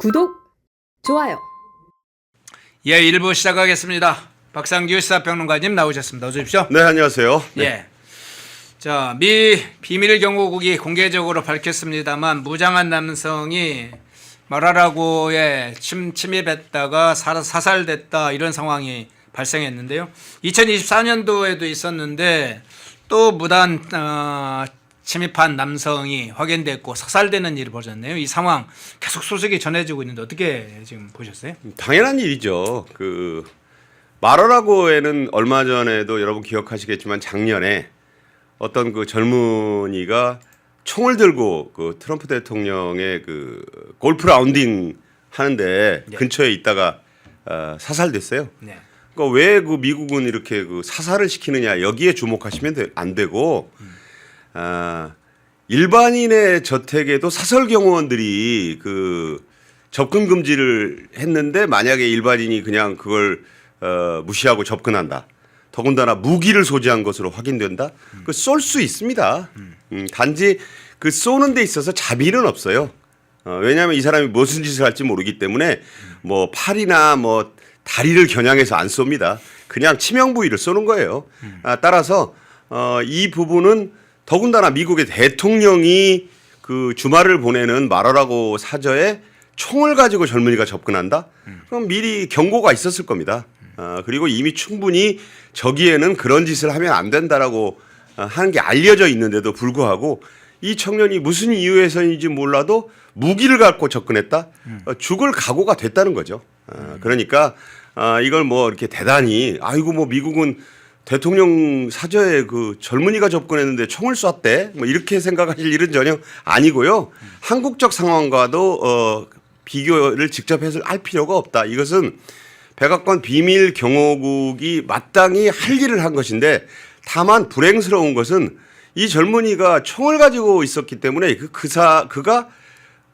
구독, 좋아요. 예, 1부 시작하겠습니다. 박상규 시사평론가님 나오셨습니다. 어서 오십시오. 네, 안녕하세요. 네. 예. 자, 미 비밀 경호국이 공개적으로 밝혔습니다만 무장한 남성이 마라라고에 침입했다가 사살됐다 이런 상황이 발생했는데요. 2024년도에도 있었는데 또 무단 침입한 남성이 확인됐고 사살되는 일이 벌어졌네요. 이 상황 계속 소식이 전해지고 있는데 어떻게 지금 보셨어요? 당연한 일이죠. 마라라고에는 얼마 전에도 여러분 기억하시겠지만 작년에 어떤 그 젊은이가 총을 들고 그 트럼프 대통령의 그 골프 라운딩 하는데 네. 근처에 있다가 사살됐어요. 네. 그러니까 왜 그 미국은 이렇게 그 사살을 시키느냐 여기에 주목하시면 안 되고 일반인의 저택에도 사설 경호원들이 그 접근 금지를 했는데 만약에 일반인이 그냥 그걸 무시하고 접근한다. 더군다나 무기를 소지한 것으로 확인된다. 그 쏠 수 있습니다. 단지 그 쏘는 데 있어서 자비는 없어요. 왜냐하면 이 사람이 무슨 짓을 할지 모르기 때문에 뭐 팔이나 뭐 다리를 겨냥해서 안 쏩니다. 그냥 치명 부위를 쏘는 거예요. 따라서 이 부분은 더군다나 미국의 대통령이 그 주말을 보내는 마라라고 사저에 총을 가지고 젊은이가 접근한다? 그럼 미리 경고가 있었을 겁니다. 그리고 이미 충분히 저기에는 그런 짓을 하면 안 된다라고 하는 게 알려져 있는데도 불구하고 이 청년이 무슨 이유에서인지 몰라도 무기를 갖고 접근했다? 죽을 각오가 됐다는 거죠. 그러니까 이걸 뭐 이렇게 대단히 아이고 뭐 미국은 대통령 사저에 그 젊은이가 접근했는데 총을 쐈대 뭐 이렇게 생각하실 일은 전혀 아니고요. 한국적 상황과도 비교를 직접 해서 할 필요가 없다. 이것은 백악관 비밀 경호국이 마땅히 할 일을 한 것인데 다만 불행스러운 것은 이 젊은이가 총을 가지고 있었기 때문에 그가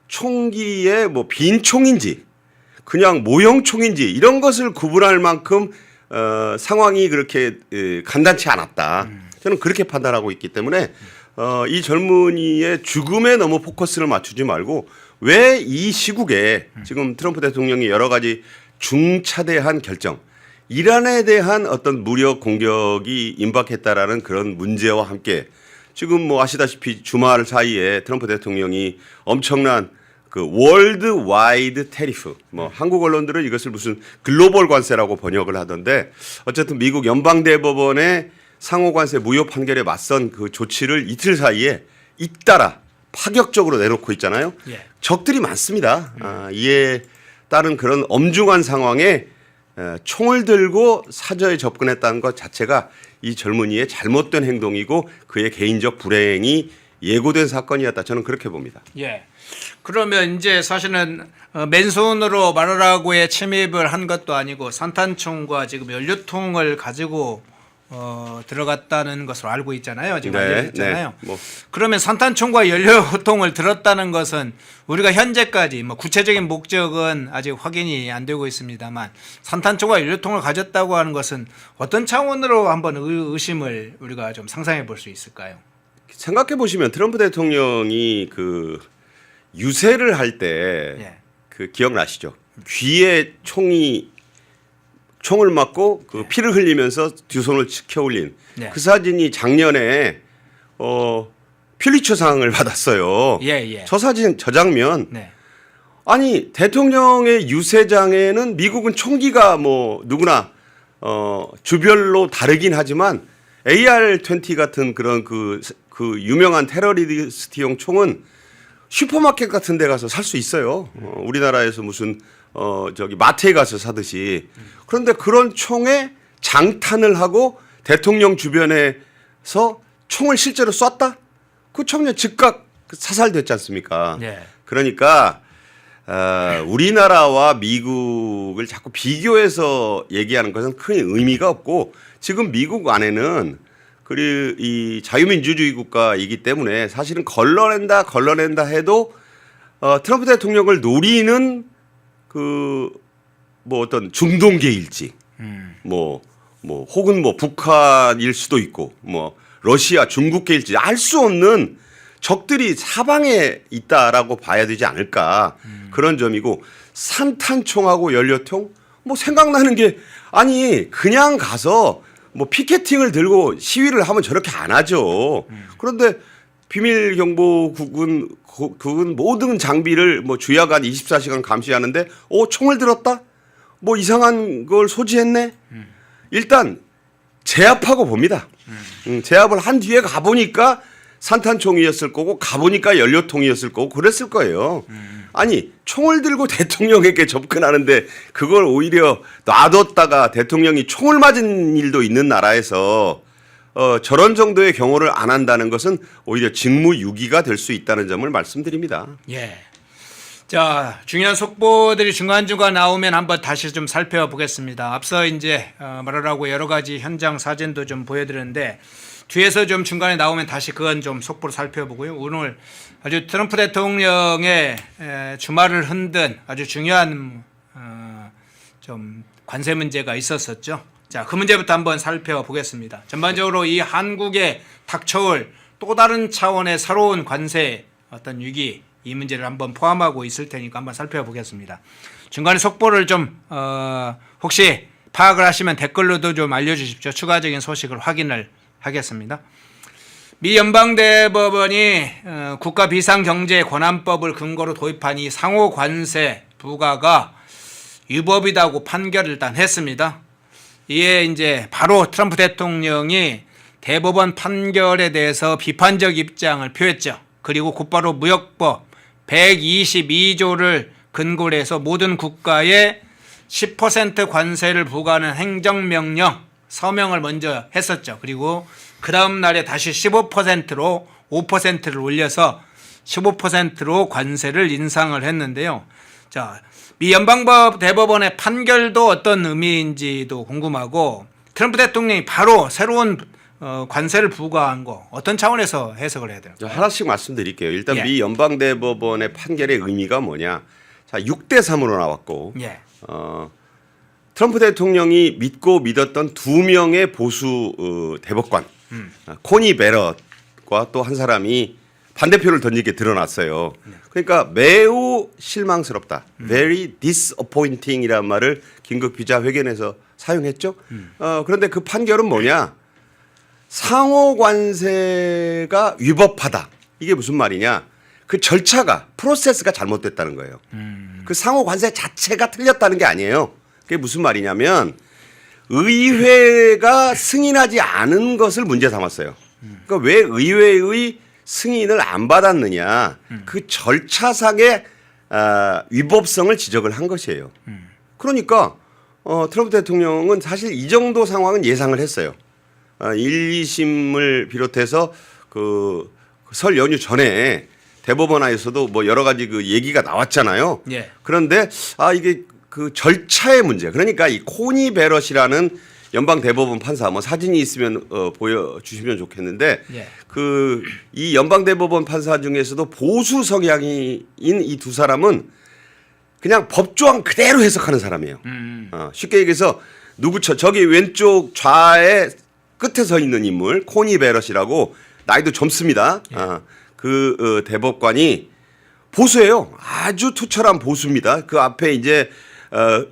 총기에 뭐 빈 총인지 그냥 모형 총인지 이런 것을 구분할 만큼 상황이 그렇게 간단치 않았다. 저는 그렇게 판단하고 있기 때문에 이 젊은이의 죽음에 너무 포커스를 맞추지 말고 왜 이 시국에 지금 트럼프 대통령이 여러 가지 중차대한 결정, 이란에 대한 어떤 무력 공격이 임박했다라는 그런 문제와 함께 지금 뭐 아시다시피 주말 사이에 트럼프 대통령이 엄청난 그 월드 와이드 테리프 뭐 한국 언론들은 이것을 무슨 글로벌 관세라고 번역을 하던데 어쨌든 미국 연방대법원의 상호관세 무효 판결에 맞선 그 조치를 이틀 사이에 잇따라 파격적으로 내놓고 있잖아요. 예. 적들이 많습니다. 이에 따른 그런 엄중한 상황에 총을 들고 사저에 접근했다는 것 자체가 이 젊은이의 잘못된 행동이고 그의 개인적 불행이 예고된 사건이었다. 저는 그렇게 봅니다. 예. 그러면 이제 사실은 맨손으로 마라라고에 침입을 한 것도 아니고 산탄총과 지금 연료통을 가지고 들어갔다는 것으로 알고 있잖아요. 지금 알려졌잖아요. 네. 그러면 산탄총과 연료통을 들었다는 것은 우리가 현재까지 뭐 구체적인 목적은 아직 확인이 안 되고 있습니다만 산탄총과 연료통을 가졌다고 하는 것은 어떤 차원으로 한번 의심을 우리가 좀 상상해 볼 수 있을까요? 생각해 보시면 트럼프 대통령이 그 유세를 할 때 그 기억나시죠? 귀에 총을 맞고 그 피를 흘리면서 두 손을 치켜 올린 그 사진이 작년에 퓰리처상을 받았어요. 저 사진, 저 장면. 아니 대통령의 유세장에는 미국은 총기가 뭐 누구나 주별로 다르긴 하지만 AR-20 같은 그런 그 유명한 테러리스트용 총은 슈퍼마켓 같은 데 가서 살 수 있어요. 우리나라에서 무슨 저기 마트에 가서 사듯이. 그런데 그런 총에 장탄을 하고 대통령 주변에서 총을 실제로 쐈다? 그 청년 즉각 사살됐지 않습니까? 그러니까 우리나라와 미국을 자꾸 비교해서 얘기하는 것은 큰 의미가 없고 지금 미국 안에는 그리고 이 자유민주주의 국가이기 때문에 사실은 걸러낸다 해도 트럼프 대통령을 노리는 그 뭐 어떤 중동계일지 뭐 혹은 뭐 북한일 수도 있고 뭐 러시아 중국계일지 알 수 없는 적들이 사방에 있다라고 봐야 되지 않을까 그런 점이고 산탄총하고 연료통 뭐 생각나는 게 아니 그냥 가서 뭐 피켓팅을 들고 시위를 하면 저렇게 안 하죠. 그런데 비밀경보국은 모든 장비를 뭐 주야간 24시간 감시하는데 총을 들었다? 뭐 이상한 걸 소지했네? 일단 제압하고 봅니다. 제압을 한 뒤에 가보니까 산탄총이었을 거고 가보니까 연료통이었을 거고 그랬을 거예요. 아니 총을 들고 대통령에게 접근하는데 그걸 오히려 놔뒀다가 대통령이 총을 맞은 일도 있는 나라에서 저런 정도의 경호를 안 한다는 것은 오히려 직무유기가 될 수 있다는 점을 말씀드립니다. 예. 자, 중요한 속보들이 중간중간 나오면 한번 다시 좀 살펴보겠습니다. 앞서 이제 말하라고 여러 가지 현장 사진도 좀 보여드렸는데 뒤에서 좀 중간에 나오면 다시 그건 좀 속보로 살펴보고요. 오늘 아주 트럼프 대통령의 주말을 흔든 아주 중요한 좀 관세 문제가 있었었죠. 자, 그 문제부터 한번 살펴보겠습니다. 전반적으로 이 한국에 닥쳐올 또 다른 차원의 새로운 관세 어떤 위기 이 문제를 한번 포함하고 있을 테니까 한번 살펴보겠습니다. 중간에 속보를 좀 혹시 파악을 하시면 댓글로도 좀 알려주십시오. 추가적인 소식을 확인을 하겠습니다. 미 연방대법원이 국가비상경제권한법을 근거로 도입한 이 상호관세 부과가 위법이다고 판결을 일단 했습니다. 이에 이제 바로 트럼프 대통령이 대법원 판결에 대해서 비판적 입장을 표했죠. 그리고 곧바로 무역법 122조를 근거로 해서 모든 국가에 10% 관세를 부과하는 행정명령 서명을 먼저 했었죠. 그리고 그 다음 날에 다시 15%로 5%를 올려서 15%로 관세를 인상을 했는데요. 자, 미 연방법 대법원의 판결도 어떤 의미인지도 궁금하고 트럼프 대통령이 바로 새로운 관세를 부과한 거 어떤 차원에서 해석을 해야 돼요? 하나씩 말씀드릴게요. 일단 예. 미 연방대법원의 판결의 의미가 뭐냐. 자, 6대3으로 나왔고 예. 트럼프 대통령이 믿고 믿었던 두 명의 보수 대법관 코니 베럿과 또 한 사람이 반대표를 던지게 드러났어요. 그러니까 매우 실망스럽다. Very disappointing이라는 말을 긴급 기자회견에서 사용했죠. 그런데 그 판결은 뭐냐. 상호 관세가 위법하다. 이게 무슨 말이냐. 그 절차가 프로세스가 잘못됐다는 거예요. 그 상호 관세 자체가 틀렸다는 게 아니에요. 그게 무슨 말이냐면 의회가 승인하지 않은 것을 문제 삼았어요. 그러니까 왜 의회의 승인을 안 받았느냐. 그 절차상의 위법성을 지적을 한 것이에요. 그러니까 트럼프 대통령은 사실 이 정도 상황은 예상을 했어요. 1, 2심을 비롯해서 그 설 연휴 전에 대법원에서도 뭐 여러 가지 그 얘기가 나왔잖아요. 예. 그런데 이게 그 절차의 문제. 그러니까 이 코니 베럿이라는 연방 대법원 판사 뭐 사진이 있으면 보여주시면 좋겠는데 예. 그 이 연방 대법원 판사 중에서도 보수 성향인 이 두 사람은 그냥 법조항 그대로 해석하는 사람이에요. 쉽게 얘기해서 저기 왼쪽 좌의 끝에 서 있는 인물 코니 베럿이라고 나이도 젊습니다. 예. 그 대법관이 보수예요. 아주 투철한 보수입니다. 그 앞에 이제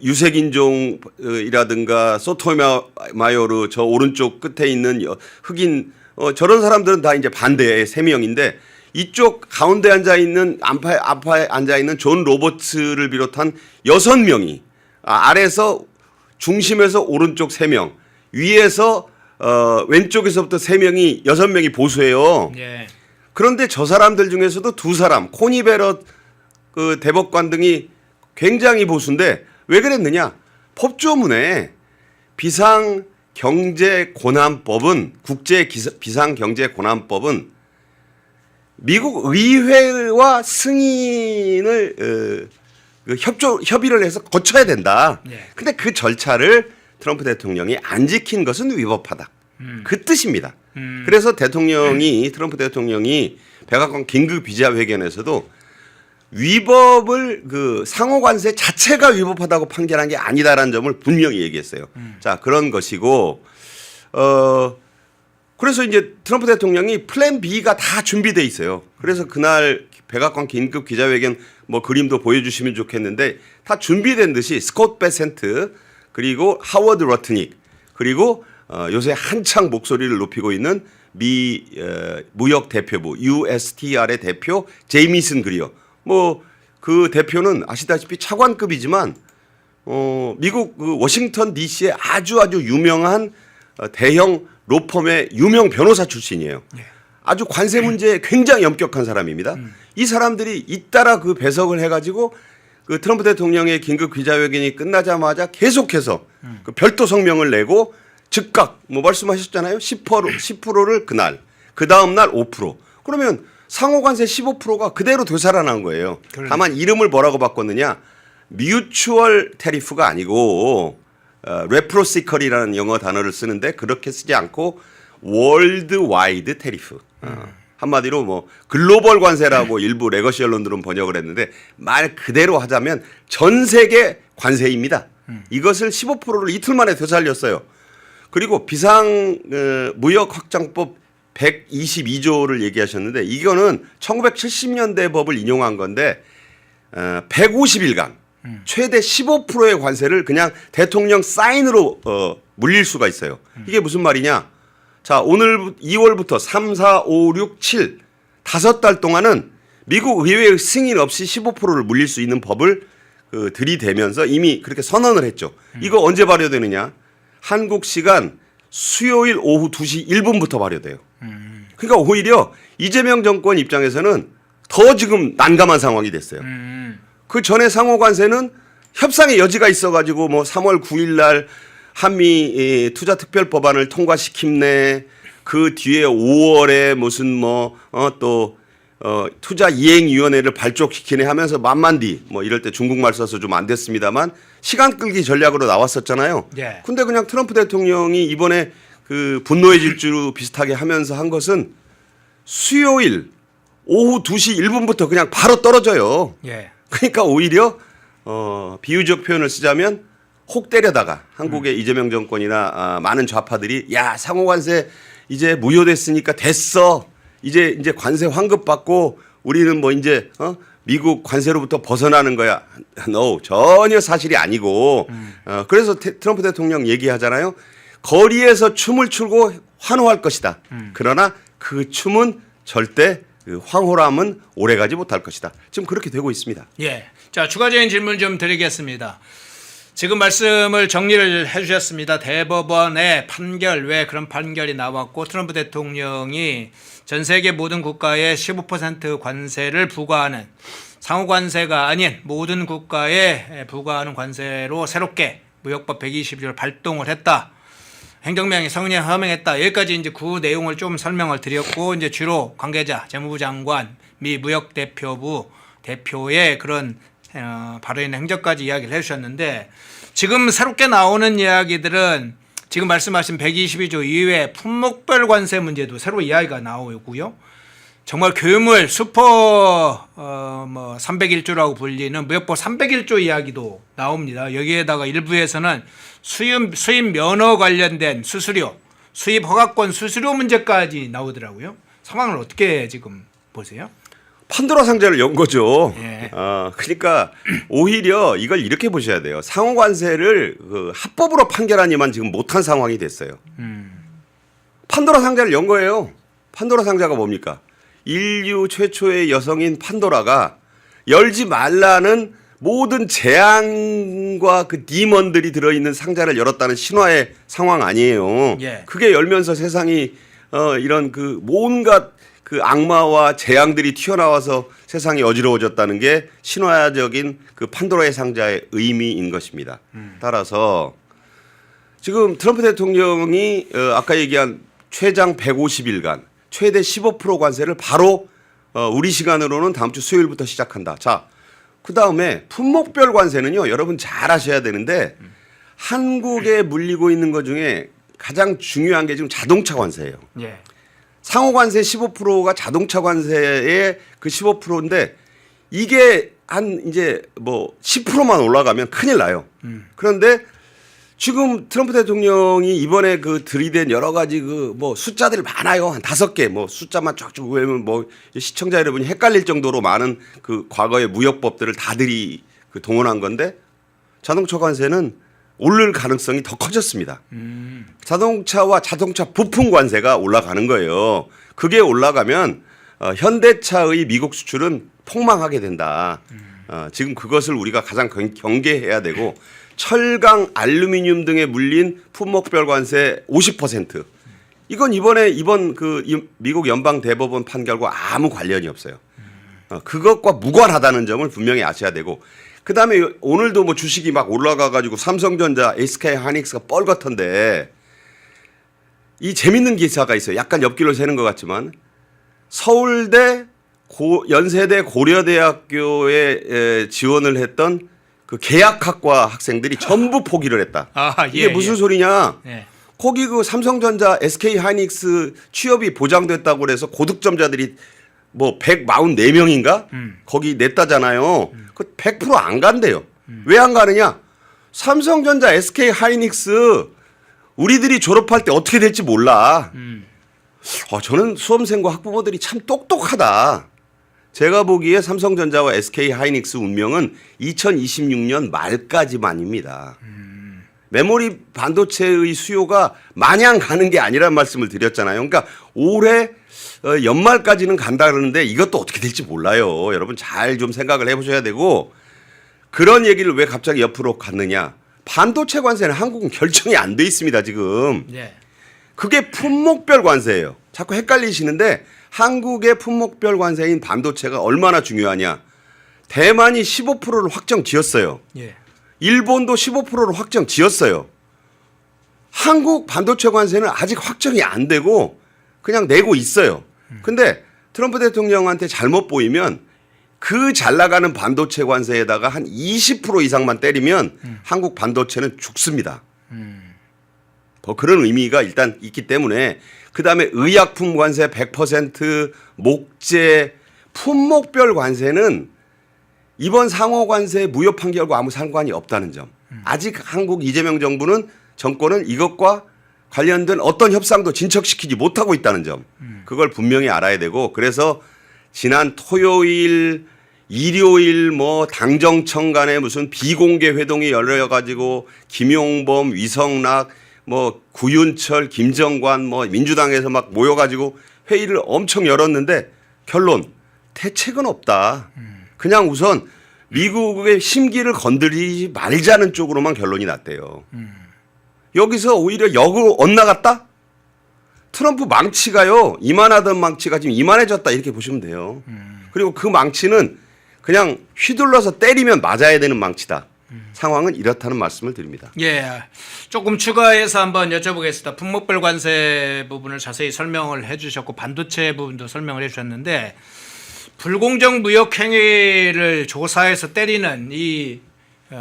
유색인종이라든가 소토마요르 저 오른쪽 끝에 있는 흑인 저런 사람들은 다 이제 반대의 3명인데 이쪽 가운데 앉아 있는 앞에 앉아 있는 존 로버츠를 비롯한 6명이 아래에서 중심에서 오른쪽 3명 위에서 왼쪽에서부터 3명이 6명이 보수예요. 예. 그런데 저 사람들 중에서도 두 사람 코니 베럿 그 대법관 등이 굉장히 보수인데 왜 그랬느냐? 법조문에 비상경제고난법은 국제비상경제고난법은 미국 의회와 승인을 협의를 해서 거쳐야 된다. 예. 근데 그 절차를 트럼프 대통령이 안 지킨 것은 위법하다. 그 뜻입니다. 그래서 트럼프 대통령이 백악관 긴급 기자회견에서도 위법을 그 상호관세 자체가 위법하다고 판결한 게 아니다라는 점을 분명히 얘기했어요. 자, 그런 것이고 그래서 이제 트럼프 대통령이 플랜 B가 다 준비돼 있어요. 그래서 그날 백악관 긴급 기자회견 뭐 그림도 보여주시면 좋겠는데 다 준비된 듯이 스콧 베센트 그리고 하워드 러트닉 그리고 요새 한창 목소리를 높이고 있는 미 무역 대표부 USTR의 대표 제이미슨 그리어 뭐 그 대표는 아시다시피 차관급이지만 미국 그 워싱턴 DC의 아주 유명한 대형 로펌의 유명 변호사 출신이에요. 아주 관세 문제에 굉장히 엄격한 사람입니다. 이 사람들이 잇따라 그 배석을 해가지고 그 트럼프 대통령의 긴급 기자회견이 끝나자마자 계속해서 그 별도 성명을 내고 즉각 뭐 말씀하셨잖아요. 10%를 그날 그 다음 날 5%. 그러면 상호관세 15%가 그대로 되살아난 거예요. 그러네. 다만 이름을 뭐라고 바꿨느냐? 뮤추얼 테리프가 아니고 레프로시컬이라는 영어 단어를 쓰는데 그렇게 쓰지 않고 월드와이드 테리프. 한마디로 뭐 글로벌 관세라고 일부 레거시 언론들은 번역을 했는데 말 그대로 하자면 전 세계 관세입니다. 이것을 15%를 이틀 만에 되살렸어요. 그리고 비상 무역 확장법 122조를 얘기하셨는데 이거는 1970년대 법을 인용한 건데 150일간 최대 15%의 관세를 그냥 대통령 사인으로 물릴 수가 있어요. 이게 무슨 말이냐? 자, 오늘 2월부터 3, 4, 5, 6, 7 5달 동안은 미국 의회의 승인 없이 15%를 물릴 수 있는 법을 들이대면서 이미 그렇게 선언을 했죠. 이거 언제 발효되느냐? 한국 시간 수요일 오후 2시 1분부터 발효돼요. 그러니까 오히려 이재명 정권 입장에서는 더 지금 난감한 상황이 됐어요. 그 전에 상호관세는 협상의 여지가 있어가지고 뭐 3월 9일 날 한미 투자 특별 법안을 통과시킴네. 그 뒤에 5월에 무슨 뭐 또 투자 이행위원회를 발족시키네 하면서 만만디 뭐 이럴 때 중국말 써서 좀 안 됐습니다만 시간 끌기 전략으로 나왔었잖아요. 예. 근데 그냥 트럼프 대통령이 이번에 그 분노의 질주 비슷하게 하면서 한 것은 수요일 오후 2시 1분부터 그냥 바로 떨어져요. 예. 그러니까 오히려 비유적 표현을 쓰자면 혹 때려다가 한국의 이재명 정권이나 많은 좌파들이 야 상호관세 이제 무효됐으니까 됐어. 이제 관세 환급 받고 우리는 뭐 이제 미국 관세로부터 벗어나는 거야. No, 전혀 사실이 아니고 그래서 트럼프 대통령 얘기하잖아요. 거리에서 춤을 추고 환호할 것이다. 그러나 그 춤은 절대 그 황홀함은 오래가지 못할 것이다. 지금 그렇게 되고 있습니다. 예. 자, 추가적인 질문 좀 드리겠습니다. 지금 말씀을 정리를 해주셨습니다. 대법원의 판결, 왜 그런 판결이 나왔고 트럼프 대통령이 전 세계 모든 국가에 15% 관세를 부과하는 상호관세가 아닌 모든 국가에 부과하는 관세로 새롭게 무역법 122조를 발동을 했다. 행정명이 성인에 허명했다. 여기까지 이제 그 내용을 좀 설명을 드렸고 이제 주로 관계자, 재무부 장관, 미 무역 대표부 대표의 그런 발언이나 행적까지 이야기를 해주셨는데 지금 새롭게 나오는 이야기들은 지금 말씀하신 122조 이외에 품목별 관세 문제도 새로 이야기가 나오고요. 정말 괴물 슈퍼 301조라고 불리는 무역법 301조 이야기도 나옵니다. 여기에다가 일부에서는 수입 면허 관련된 수수료, 수입 허가권 수수료 문제까지 나오더라고요. 상황을 어떻게 지금 보세요? 판도라 상자를 연 거죠. 예. 그러니까 오히려 이걸 이렇게 보셔야 돼요. 상호관세를 그 합법으로 판결하니만 지금 못한 상황이 됐어요. 판도라 상자를 연 거예요. 판도라 상자가 뭡니까? 인류 최초의 여성인 판도라가 열지 말라는 모든 재앙과 그 디먼들이 들어있는 상자를 열었다는 신화의 상황 아니에요. 예. 그게 열면서 세상이 이런 그 뭔가 그 악마와 재앙들이 튀어나와서 세상이 어지러워졌다는 게 신화적인 그 판도라의 상자의 의미인 것입니다. 따라서 지금 트럼프 대통령이 아까 얘기한 최장 150일간 최대 15% 관세를 바로 우리 시간으로는 다음 주 수요일부터 시작한다. 자, 그 다음에 품목별 관세는요, 여러분 잘 아셔야 되는데 한국에 물리고 있는 것 중에 가장 중요한 게 지금 자동차 관세예요. 예. 상호 관세 15%가 자동차 관세의 그 15%인데 이게 한 이제 뭐 10%만 올라가면 큰일 나요. 그런데 지금 트럼프 대통령이 이번에 그 들이댄 여러 가지 그 뭐 숫자들이 많아요. 한 5개 뭐 숫자만 쫙쭉 외우면 뭐 시청자 여러분이 헷갈릴 정도로 많은 그 과거의 무역법들을 다들이 그 동원한 건데 자동차 관세는 오를 가능성이 더 커졌습니다. 자동차와 자동차 부품 관세가 올라가는 거예요. 그게 올라가면 현대차의 미국 수출은 폭망하게 된다. 지금 그것을 우리가 가장 경계해야 되고 철강, 알루미늄 등에 물린 품목별 관세 50%. 이건 이번 그 미국 연방 대법원 판결과 아무 관련이 없어요. 그것과 무관하다는 점을 분명히 아셔야 되고 그다음에 오늘도 뭐 주식이 막 올라가 가지고 삼성전자, SK 하이닉스가 뻘겋던데 이 재밌는 기사가 있어요. 약간 옆길로 새는 것 같지만 서울대 연세대 고려대학교에 지원을 했던 그 계약학과 학생들이 전부 포기를 했다. 이게 무슨 소리냐? 예. 거기 그 삼성전자, SK 하이닉스 취업이 보장됐다고 그래서 고득점자들이 뭐 144명인가? 거기 냈다잖아요. 그 100% 안 간대요. 왜 안 가느냐? 삼성전자, SK 하이닉스 우리들이 졸업할 때 어떻게 될지 몰라. 저는 수험생과 학부모들이 참 똑똑하다. 제가 보기에 삼성전자와 SK 하이닉스 운명은 2026년 말까지만입니다. 메모리 반도체의 수요가 마냥 가는 게 아니란 말씀을 드렸잖아요. 그러니까 올해 연말까지는 간다 그러는데 이것도 어떻게 될지 몰라요. 여러분 잘 좀 생각을 해보셔야 되고 그런 얘기를 왜 갑자기 옆으로 갔느냐. 반도체 관세는 한국은 결정이 안 돼 있습니다. 지금. 예. 그게 품목별 관세예요. 자꾸 헷갈리시는데 한국의 품목별 관세인 반도체가 얼마나 중요하냐. 대만이 15%를 확정 지었어요. 예. 일본도 15%를 확정 지었어요. 한국 반도체 관세는 아직 확정이 안 되고 그냥 내고 있어요. 근데 트럼프 대통령한테 잘못 보이면 그 잘 나가는 반도체 관세에다가 한 20% 이상만 때리면 한국 반도체는 죽습니다. 뭐 그런 의미가 일단 있기 때문에 그다음에 의약품 관세 100%, 목재, 품목별 관세는 이번 상호 관세 무효 판결과 아무 상관이 없다는 점. 아직 한국 이재명 정권은 이것과 관련된 어떤 협상도 진척시키지 못하고 있다는 점. 그걸 분명히 알아야 되고 그래서 지난 토요일, 일요일 뭐 당정청 간에 무슨 비공개 회동이 열려가지고 김용범, 위성락, 뭐 구윤철, 김정관 뭐 민주당에서 막 모여가지고 회의를 엄청 열었는데 결론 대책은 없다. 그냥 우선 미국의 심기를 건드리지 말자는 쪽으로만 결론이 났대요. 여기서 오히려 역으로 엇나갔다? 트럼프 망치가요. 이만하던 망치가 지금 이만해졌다 이렇게 보시면 돼요. 그리고 그 망치는 그냥 휘둘러서 때리면 맞아야 되는 망치다. 상황은 이렇다는 말씀을 드립니다. 예, 조금 추가해서 한번 여쭤보겠습니다. 품목별 관세 부분을 자세히 설명을 해주셨고 반도체 부분도 설명을 해주셨는데 불공정 무역 행위를 조사해서 때리는 이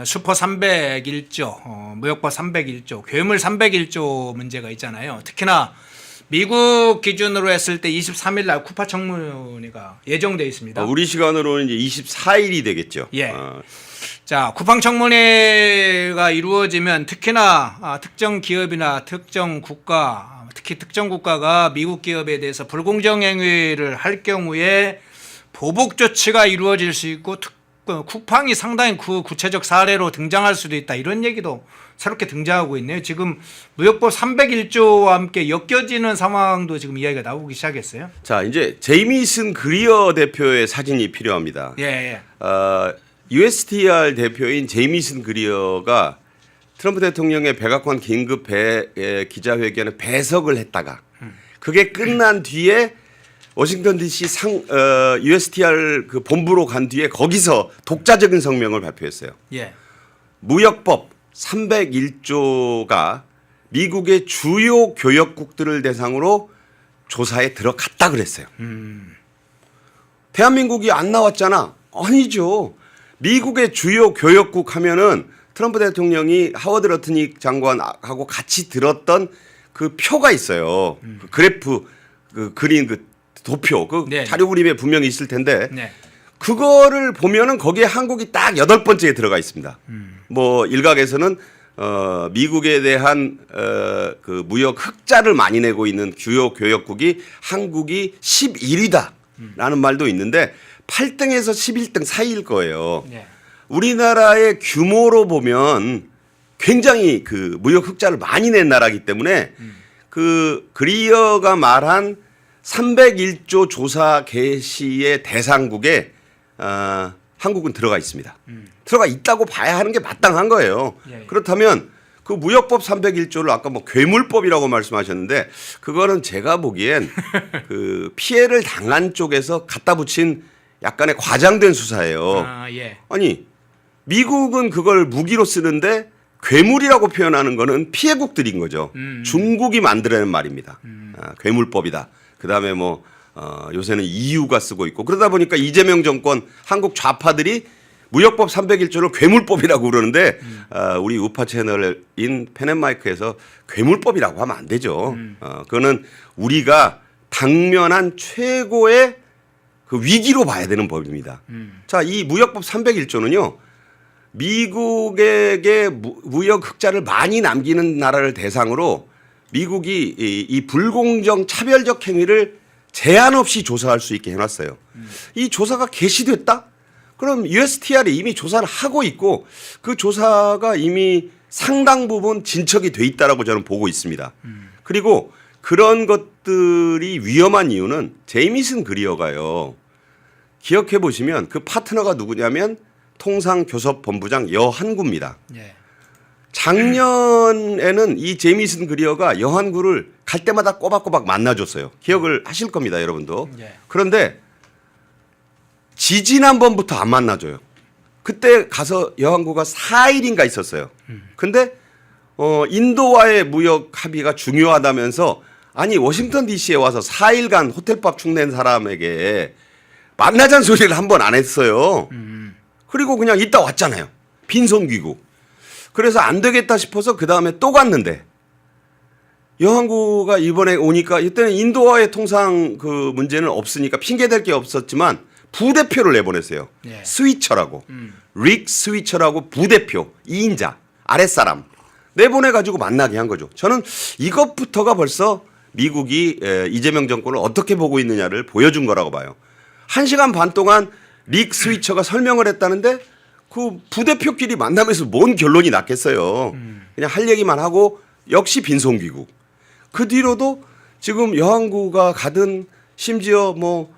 슈퍼 301조, 무역법 301조, 괴물 301조 문제가 있잖아요. 특히나 미국 기준으로 했을 때 23일 날 쿠파 청문회가 예정돼 있습니다. 우리 시간으로는 이제 24일이 되겠죠. 예. 자, 쿠팡 청문회가 이루어지면 특히나 특정 기업이나 특정 국가, 특히 특정 국가가 미국 기업에 대해서 불공정 행위를 할 경우에 보복 조치가 이루어질 수 있고 쿠팡이 상당히 그 구체적 사례로 등장할 수도 있다. 이런 얘기도 새롭게 등장하고 있네요. 지금 무역법 301조와 함께 엮여지는 상황도 지금 이야기가 나오기 시작했어요. 자, 이제 제이미슨 그리어 대표의 사진이 필요합니다. 예. USTR 대표인 제이미슨 그리어가 트럼프 대통령의 백악관 긴급 기자회견에 배석을 했다가 그게 끝난 뒤에 워싱턴 DC USTR 그 본부로 간 뒤에 거기서 독자적인 성명을 발표했어요. 예. 무역법 301조가 미국의 주요 교역국들을 대상으로 조사에 들어갔다 그랬어요. 대한민국이 안 나왔잖아. 아니죠. 미국의 주요 교역국 하면은 트럼프 대통령이 하워드 러트닉 장관하고 같이 들었던 그 표가 있어요. 그 그래프 그 그린 그 도표 그 네. 자료 그림에 분명히 있을 텐데 네. 그거를 보면은 거기에 한국이 딱 8번째에 들어가 있습니다. 뭐 일각에서는 미국에 대한 그 무역 흑자를 많이 내고 있는 주요 교역국이 한국이 11위다라는 말도 있는데 8등에서 11등 사이일 거예요. 네. 우리나라의 규모로 보면 굉장히 그 무역 흑자를 많이 낸 나라이기 때문에 그 그리어가 말한 301조 조사 개시의 대상국에 한국은 들어가 있습니다. 들어가 있다고 봐야 하는 게 마땅한 거예요. 예, 예. 그렇다면 그 무역법 301조를 아까 뭐 괴물법이라고 말씀하셨는데 그거는 제가 보기엔 그 피해를 당한 쪽에서 갖다 붙인 약간의 과장된 수사예요. 예. 아니 미국은 그걸 무기로 쓰는데 괴물이라고 표현하는 거는 피해국들인 거죠. 중국이 만들어낸 말입니다. 괴물법이다. 그다음에 뭐 요새는 EU가 쓰고 있고 그러다 보니까 이재명 정권 한국 좌파들이 무역법 301조를 괴물법이라고 그러는데 우리 우파 채널인 펜앤마이크에서 괴물법이라고 하면 안 되죠. 그거는 우리가 당면한 최고의 그 위기로 봐야 되는 법입니다. 자, 이 무역법 301조는요. 미국에게 무역 흑자를 많이 남기는 나라를 대상으로 미국이 이 불공정 차별적 행위를 제한 없이 조사할 수 있게 해놨어요. 이 조사가 개시됐다? 그럼 USTR이 이미 조사를 하고 있고 그 조사가 이미 상당 부분 진척이 돼 있다라고 저는 보고 있습니다. 그리고 그런 것들이 위험한 이유는 제이미슨 그리어가요. 기억해 보시면 그 파트너가 누구냐면 통상교섭본부장 여한구입니다. 예. 작년에는 이 제이미슨 그리어가 여한구를 갈 때마다 꼬박꼬박 만나줬어요. 기억을 하실 겁니다, 여러분도. 예. 그런데 지지난번부터 안 만나줘요. 그때 가서 여한구가 4일인가 있었어요. 근데 인도와의 무역 합의가 중요하다면서 아니 워싱턴 DC에 와서 4일간 호텔밥 축낸 사람에게 만나자는 소리를 한 번 안 했어요. 그리고 그냥 있다 왔잖아요. 빈손 귀국. 그래서 안 되겠다 싶어서 그 다음에 또 갔는데 여한구가 이번에 오니까 이때는 인도와의 통상 그 문제는 없으니까 핑계댈 게 없었지만 부대표를 내보냈어요. 예. 스위처라고. 릭 스위처라고 부대표 2인자 아랫사람 내보내가지고 만나게 한 거죠. 저는 이것부터가 벌써 미국이 이재명 정권을 어떻게 보고 있느냐를 보여준 거라고 봐요. 1시간 반 동안 릭 스위처가 설명을 했다는데 그 부대표끼리 만나면서 뭔 결론이 났겠어요. 그냥 할 얘기만 하고 역시 빈손 귀국. 그 뒤로도 지금 여한구가 가든 심지어 뭐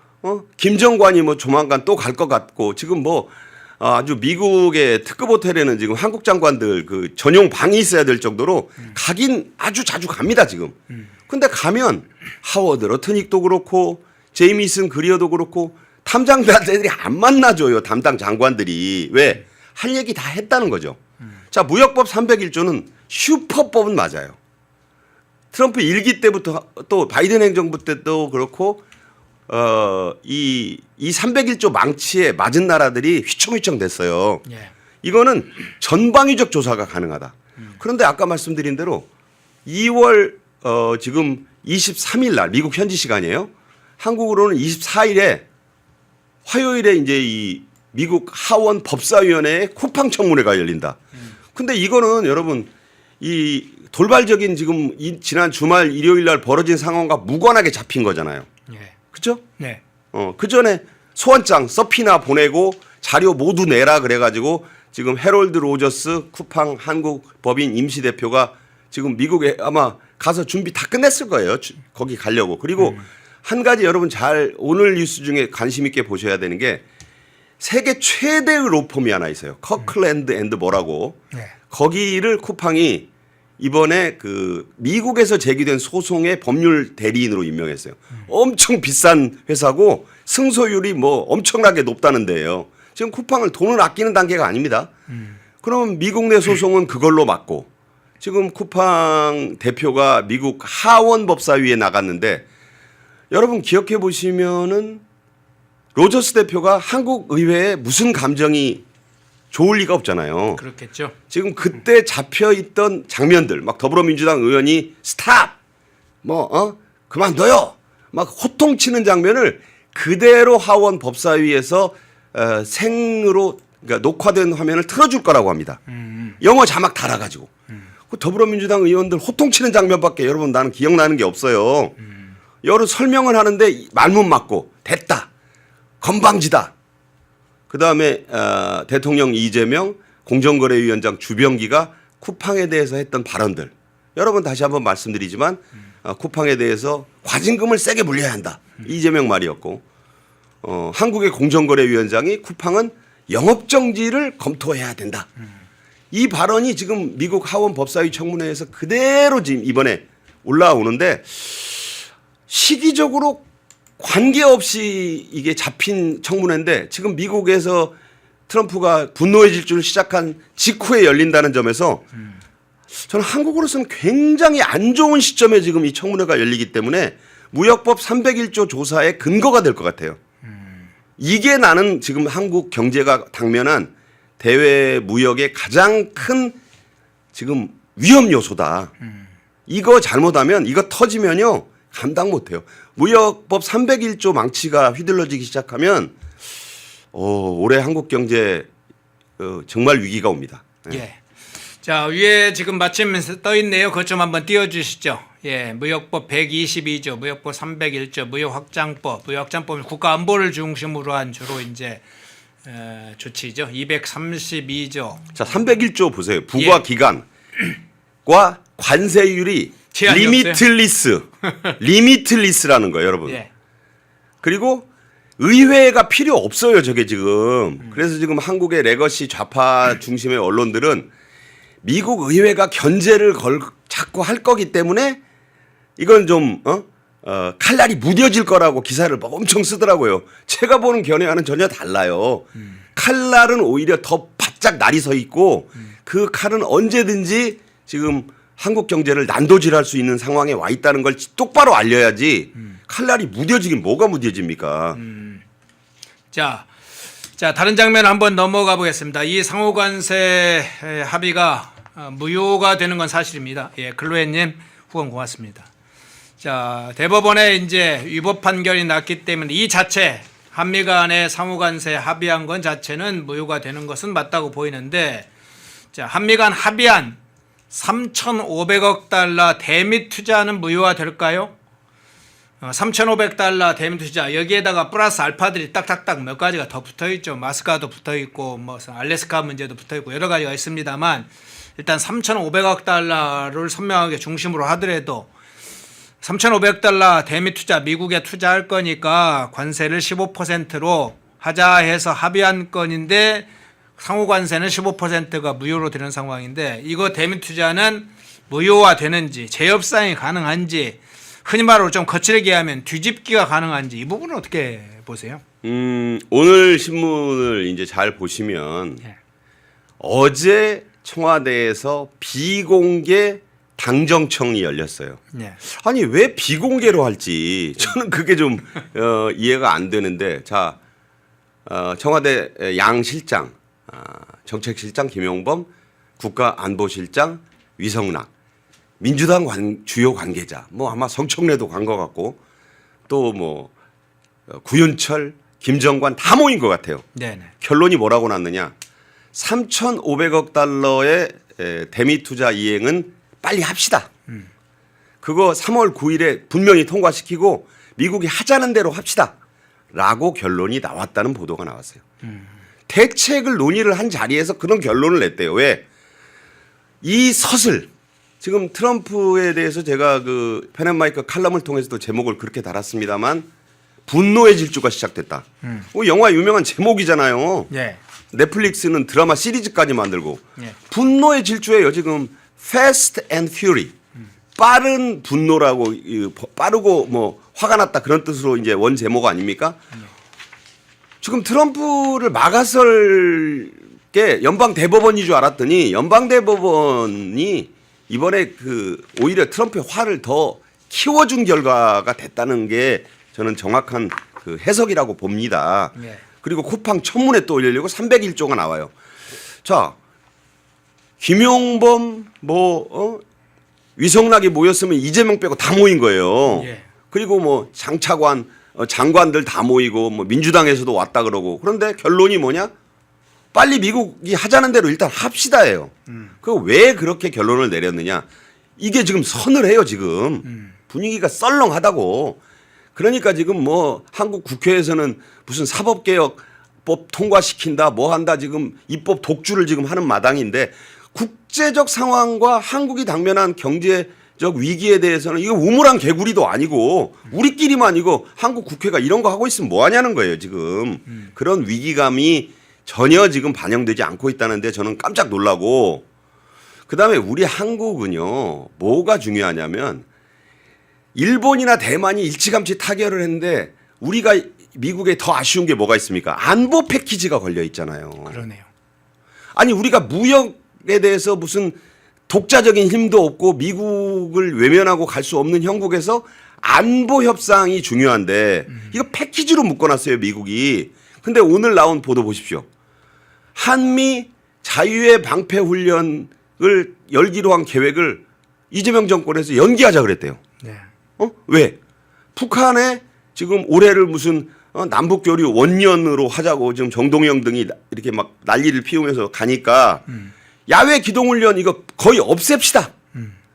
김정관이 뭐 조만간 또 갈 것 같고 지금 뭐 아주 미국의 특급 호텔에는 지금 한국 장관들 그 전용 방이 있어야 될 정도로 가긴 아주 자주 갑니다 지금. 근데 가면 하워드 러트닉도 그렇고 제이미슨 그리어도 그렇고 탐장단들이 안 만나줘요. 담당 장관들이. 왜? 할 얘기 다 했다는 거죠. 자, 무역법 301조는 슈퍼법은 맞아요. 트럼프 1기 때부터 또 바이든 행정부 때도 그렇고 이 301조 망치에 맞은 나라들이 휘청휘청 됐어요. 예. 이거는 전방위적 조사가 가능하다. 그런데 아까 말씀드린 대로 2월 지금 23일 날 미국 현지 시간이에요. 한국으로는 24일에 화요일에 이제 이 미국 하원 법사위원회에 쿠팡 청문회가 열린다. 근데 이거는 여러분 이 돌발적인 지금 지난 주말 일요일 날 벌어진 상황과 무관하게 잡힌 거잖아요. 예. 그죠? 네. 그 전에 소환장 서피나 보내고 자료 모두 내라 그래가지고 지금 해롤드 로저스 쿠팡 한국 법인 임시대표가 지금 미국에 아마 가서 준비 다 끝냈을 거예요. 거기 가려고. 그리고 한 가지 여러분 잘 오늘 뉴스 중에 관심 있게 보셔야 되는 게 세계 최대의 로펌이 하나 있어요. 커클랜드 앤드 뭐라고. 네. 거기를 쿠팡이 이번에 그 미국에서 제기된 소송의 법률 대리인으로 임명했어요. 엄청 비싼 회사고 승소율이 뭐 엄청나게 높다는 데예요. 지금 쿠팡을 돈을 아끼는 단계가 아닙니다. 그럼 미국 내 소송은 그걸로 맞고 지금 쿠팡 대표가 미국 하원 법사위에 나갔는데 여러분 기억해 보시면은 로저스 대표가 한국 의회에 무슨 감정이 좋을 리가 없잖아요. 그렇겠죠. 지금 그때 잡혀 있던 장면들 막 더불어민주당 의원이 스탑 그만둬요 막 호통치는 장면을 그대로 하원 법사위에서 생으로 그러니까 녹화된 화면을 틀어줄 거라고 합니다. 영어 자막 달아가지고 그 더불어민주당 의원들 호통치는 장면밖에 여러분 나는 기억나는 게 없어요. 여러 설명을 하는데 말문 맞고 됐다. 건방지다. 그다음에 대통령 이재명 공정거래위원장 주병기가 쿠팡에 대해서 했던 발언들. 여러분 다시 한번 말씀드리지만 쿠팡에 대해서 과징금을 세게 물려야 한다. 이재명 말이었고 한국의 공정거래위원장이 쿠팡은 영업정지를 검토해야 된다. 이 발언이 지금 미국 하원 법사위 청문회에서 그대로 지금 이번에 올라오는데 시기적으로 관계없이 이게 잡힌 청문회인데 지금 미국에서 트럼프가 분노의 질주를 시작한 직후에 열린다는 점에서 저는 한국으로서는 굉장히 안 좋은 시점에 지금 이 청문회가 열리기 때문에 무역법 301조 조사의 근거가 될 것 같아요. 이게 나는 지금 한국 경제가 당면한 대외 무역의 가장 큰 지금 위험 요소다. 이거 잘못하면 이거 터지면요 감당 못해요. 무역법 301조 망치가 휘둘러지기 시작하면 올해 한국 경제 정말 위기가 옵니다. 네. 예. 자, 위에 지금 마침 떠 있네요. 그것 좀 한번 띄워 주시죠. 예. 무역법 122조, 무역법 301조, 무역확장법. 무역확장법은 국가 안보를 중심으로 한 주로 이제 조치죠. 232조. 자, 301조 보세요. 부과 예. 기간과 관세율이 제한이 리미틀리스라는 거예요, 여러분. 예. 그리고 의회가 필요 없어요, 저게 지금. 그래서 지금 한국의 레거시 좌파 중심의 언론들은 미국 의회가 견제를 자꾸 할 거기 때문에 이건 좀 칼날이 무뎌질 거라고 기사를 엄청 쓰더라고요. 제가 보는 견해와는 전혀 달라요. 칼날은 오히려 더 바짝 날이 서 있고 그 칼은 언제든지 지금 한국 경제를 난도질할 수 있는 상황에 와 있다는 걸 똑바로 알려야지 칼날이 무뎌지긴 뭐가 무뎌집니까? 자, 다른 장면 한번 넘어가 보겠습니다. 이 상호관세 합의가 무효가 되는 건 사실입니다. 예, 클로에님 후원 고맙습니다. 자, 대법원에 이제 위법 판결이 났기 때문에 이 자체 한미 간의 상호관세 합의한 건 자체는 무효가 되는 것은 맞다고 보이는데, 자, 한미 간 합의한 3,500억 달러 대미 투자는 무효화 될까요? 3,500달러 대미 투자 여기에다가 플러스 알파들이 딱딱딱 몇 가지가 더 붙어있죠. 마스카도 붙어있고 뭐 알래스카 문제도 붙어있고 여러 가지가 있습니다만 일단 3,500억 달러를 선명하게 중심으로 하더라도 3,500달러 대미 투자 미국에 투자할 거니까 관세를 15%로 하자 해서 합의한 건인데 상호 관세는 15%가 무효로 되는 상황인데 이거 대미 투자는 무효화 되는지 재협상이 가능한지 흔히 말로 좀 거칠게 얘기하면 뒤집기가 가능한지 이 부분은 어떻게 보세요? 오늘 신문을 이제 잘 보시면 예. 어제 청와대에서 비공개 당정청이 열렸어요. 네. 아니 왜 비공개로 할지 저는 그게 좀 이해가 안 되는데 자 청와대 양 실장 정책실장 김용범 국가안보실장 위성락 민주당 주요 관계자 뭐 아마 성청래도 간 것 같고 또 뭐 구윤철 김정관 다 모인 것 같아요. 네네. 결론이 뭐라고 났느냐 3,500억 달러의 대미 투자 이행은 빨리 합시다. 그거 3월 9일에 분명히 통과시키고 미국이 하자는 대로 합시다. 라고 결론이 나왔다는 보도가 나왔어요. 대책을 논의를 한 자리에서 그런 결론을 냈대요. 왜? 이 서슬 지금 트럼프에 대해서 제가 그 펜앤마이크 칼럼을 통해서도 제목을 그렇게 달았습니다만 분노의 질주가 시작됐다. 영화 유명한 제목이잖아요. 네. 넷플릭스는 드라마 시리즈까지 만들고 네. 분노의 질주예요. 지금 Fast and Fury 빠른 분노라고 빠르고 뭐 화가 났다 그런 뜻으로 이제 원 제목 아닙니까? 지금 트럼프를 막아설 게 연방 대법원인 줄 알았더니 연방 대법원이 이번에 그 오히려 트럼프의 화를 더 키워준 결과가 됐다는 게 저는 정확한 그 해석이라고 봅니다. 네. 그리고 쿠팡 청문회 또 올리려고 301조가 나와요. 자, 김용범 위성락이 모였으면 이재명 빼고 다 모인 거예요. 예. 그리고 뭐 장차관 장관들 다 모이고 뭐 민주당에서도 왔다 그러고 그런데 결론이 뭐냐? 빨리 미국이 하자는 대로 일단 합시다예요. 그 왜 그렇게 결론을 내렸느냐? 이게 지금 서늘해요 지금. 분위기가 썰렁하다고. 그러니까 지금 뭐 한국 국회에서는 무슨 사법개혁법 통과시킨다 뭐 한다 지금 입법 독주를 지금 하는 마당인데 국제적 상황과 한국이 당면한 경제적 위기에 대해서는 이거 우물안 개구리도 아니고 우리끼리만 이거 한국 국회가 이런 거 하고 있으면 뭐 하냐는 거예요 지금. 그런 위기감이 전혀 지금 반영되지 않고 있다는데 저는 깜짝 놀라고 그다음에 우리 한국은요 뭐가 중요하냐면 일본이나 대만이 일찌감치 타결을 했는데 우리가 미국에 더 아쉬운 게 뭐가 있습니까? 안보 패키지가 걸려 있잖아요. 그러네요. 아니 우리가 무역에 대해서 무슨 독자적인 힘도 없고 미국을 외면하고 갈 수 없는 형국에서 안보 협상이 중요한데 이거 패키지로 묶어놨어요 미국이. 근데 오늘 나온 보도 보십시오. 한미 자유의 방패 훈련을 열기로 한 계획을 이재명 정권에서 연기하자 그랬대요. 네. 왜? 북한에 지금 올해를 무슨 남북 교류 원년으로 하자고 지금 정동영 등이 이렇게 막 난리를 피우면서 가니까 야외 기동훈련 이거 거의 없앱시다.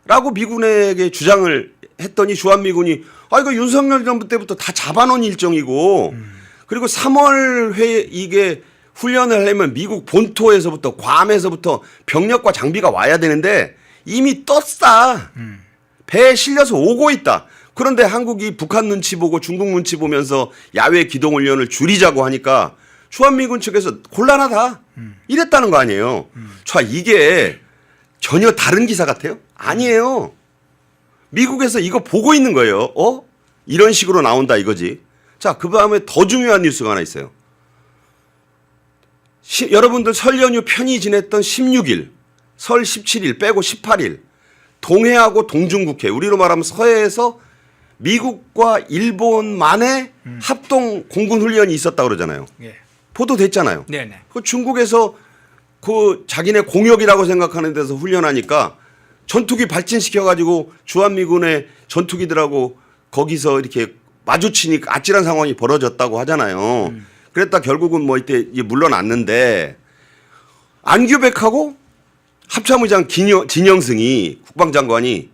라고 미군에게 주장을 했더니 주한미군이 아 이거 윤석열 정부 때부터 다 잡아놓은 일정이고 그리고 3월 회 이게 훈련을 하려면 미국 본토에서부터 괌에서부터 병력과 장비가 와야 되는데 이미 떴다. 배에 실려서 오고 있다. 그런데 한국이 북한 눈치 보고 중국 눈치 보면서 야외 기동훈련을 줄이자고 하니까 주한미군 측에서 곤란하다. 이랬다는 거 아니에요. 자, 이게 전혀 다른 기사 같아요? 아니에요. 미국에서 이거 보고 있는 거예요. 이런 식으로 나온다 이거지. 자, 그 다음에 더 중요한 뉴스가 하나 있어요. 여러분들 설 연휴 편히 지냈던 16일, 설 17일 빼고 18일 동해하고 동중국해 우리로 말하면 서해에서 미국과 일본만의 합동 공군 훈련이 있었다고 그러잖아요. 예. 보도됐잖아요. 네네. 그 중국에서 그 자기네 공역이라고 생각하는 데서 훈련하니까 전투기 발진시켜 가지고 주한미군의 전투기들하고 거기서 이렇게 마주치니까 아찔한 상황이 벌어졌다고 하잖아요. 그랬다 결국은 뭐 이때 물러났는데 안규백하고 합참의장 진영승이 국방장관이